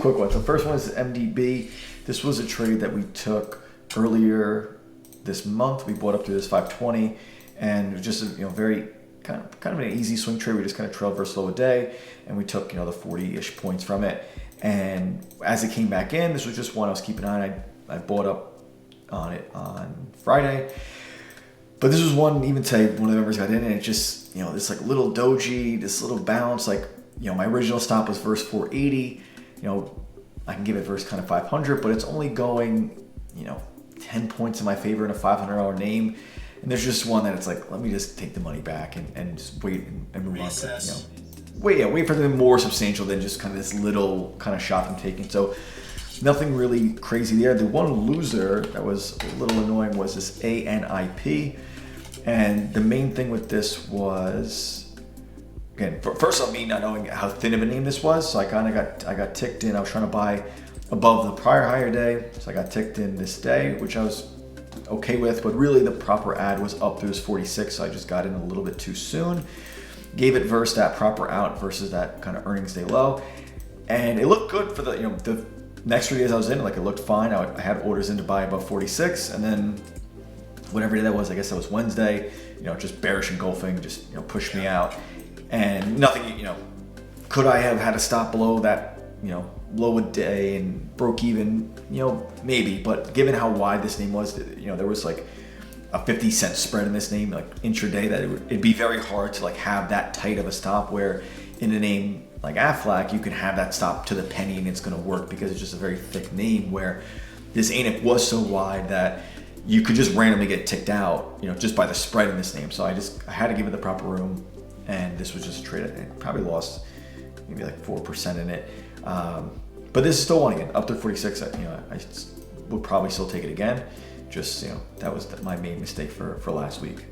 Quick one. So first one is MDB. This was a trade that we took earlier this month. We bought up to this 520, and it was just a very kind of an easy swing trade. We just kind of trailed versus low a day, and we took the 40-ish points from it. And as it came back in, this was just one I was keeping an eye on. I bought up on it on Friday. But this was one, even today, one of the members got in, and it just, this like little doji, this little bounce, my original stop was verse 480. I can give it verse kind of 500, but it's only going, 10 points in my favor in a $500 name. And there's just one that it's like, let me just take the money back and just wait and move on to, wait for something more substantial than just kind of this little kind of shot I'm taking. So nothing really crazy there. The one loser that was a little annoying was this ANIP. And the main thing with this was, again, first of all, me not knowing how thin of a name this was. So I got ticked in. I was trying to buy above the prior higher day. So I got ticked in this day, which I was okay with. But really the proper ad was up through this 46. So I just got in a little bit too soon. Gave it versus that proper out versus that kind of earnings day low. And it looked good for the next 3 days I was in. It looked fine. I had orders in to buy above 46. And then whatever day that was, I guess that was Wednesday, just bearish engulfing, just, pushed me out. And nothing, could I have had a stop below that, low a day and broke even? Maybe. But given how wide this name was, there was like a 50-cent spread in this name, intraday, that it'd be very hard to have that tight of a stop, where in a name like Aflac, you can have that stop to the penny and it's going to work because it's just a very thick name, where this ANIP was so wide that you could just randomly get ticked out, just by the spread in this name. So I had to give it the proper room, and this was just a trade. I probably lost maybe 4% in it. But this is still one again, up to 46. I would probably still take it again. Just, that was my main mistake for last week.